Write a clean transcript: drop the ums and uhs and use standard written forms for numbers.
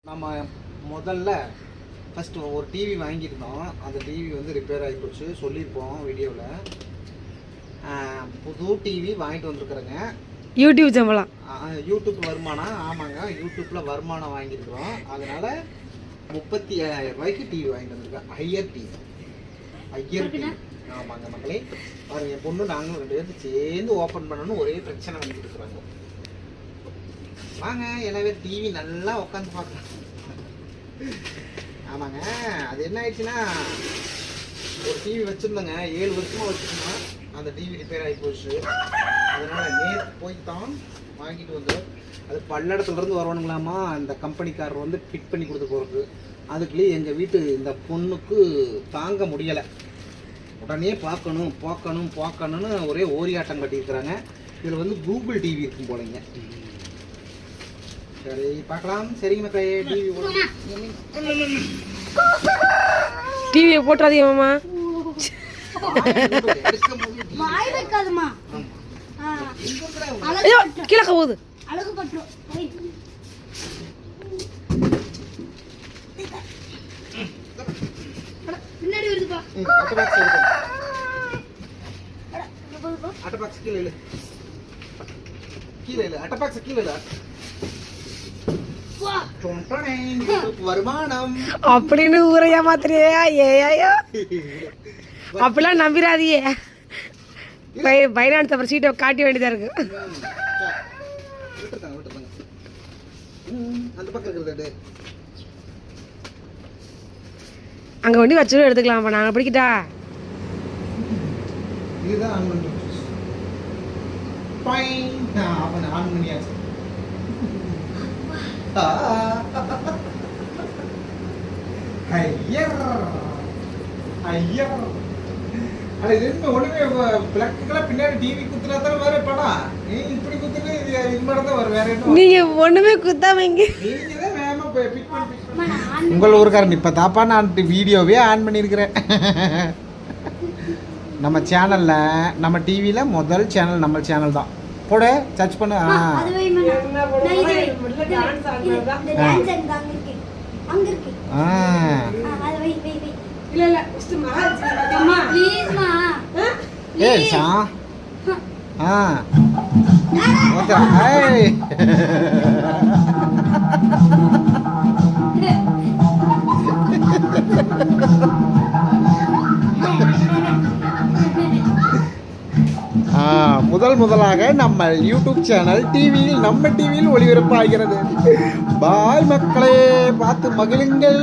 நம்ம முதல்ல ஃபஸ்ட்டு ஒரு டிவி வாங்கியிருந்தோம். அந்த டிவி வந்து ரிப்பேர் ஆகி போச்சு, சொல்லியிருப்போம் வீடியோவில். புது டிவி வாங்கிட்டு வந்துருக்குறேங்க. யூடியூப் சம்பளம், யூடியூப் வருமானம். ஆமாங்க, யூடியூப்பில் வருமானம் வாங்கியிருக்கிறோம். அதனால் 37,000 ரூபாய்க்கு டிவி வாங்கிட்டு வந்திருக்கேன். Higher TV. ஆமாங்க மக்களே, பாருங்க, என் பொண்ணு நாங்களும் 2 பேருக்கு சேர்ந்து ஓப்பன் பண்ணணும்னு ஒரே பிரச்சனை பண்ணிட்டு இருக்கிறாங்க. வாங்க எனவே டிவி நல்லா உட்காந்து பார்க்கலாம். ஆமாங்க, அது என்ன ஆயிடுச்சுன்னா, ஒரு டிவி வச்சுருந்தோங்க, 7 வருஷமாக வச்சுருந்தோம். அந்த டிவி ரிப்பேர் ஆகி போச்சு. அதனால் நேற்று போய்தான் வாங்கிட்டு வந்தோம். அது பல்லடத்துலேருந்து வரணுங்களாமா. அந்த கம்பெனிக்காரர் வந்து ஃபிட் பண்ணி கொடுத்து போகிறது. அதுக்குள்ளேயே எங்கள் வீட்டு இந்த பொண்ணுக்கு தாங்க முடியலை. உடனே பார்க்கணும்னு ஒரே ஓரியாட்டம் கட்டியிருக்கிறாங்க. இதில் வந்து கூகுள் டிவி இருக்கும் போலங்க. சரி பார்க்கலாம். சரிங்க மக்களே, டிவியை போட்டுறாதீங்க மாமா. கீழே போகுது. வருமானம் அப்படின்னு ஊரையா மாத்திரையா? ஏயா அப்படிலாம் நம்பிராதியே. பைனான்ஸ் அப்புறம் சீட்டை காட்ட வேண்டியதா இருக்கு. அங்க வண்டி வச்சு எடுத்துக்கலாம். நாங்க பிடிக்கிட்டா பின்னாடி டிவி குத்துனா தான் வேற படம். இப்படி குத்துட்டு இது மாதிரி தான் வரும். வேற என்ன? நீங்க ஒண்ணுமே குத்தாமங்க. உங்கள் ஊருக்காரன் இப்ப தாப்பா நான் வீடியோவே ஆன் பண்ணியிருக்கிறேன். நம்ம சேனல்ல, நம்ம டிவியில முதல் சேனல் நம்ம சேனல் தான். போட சர்ச் பண்ணு. முதலாக நம்ம யூடியூப் சேனல் டிவியில், நம்ம டிவியில் ஒளிபரப்பாகிறது. பாய் மக்களே, பார்த்து மகிழுங்கள்.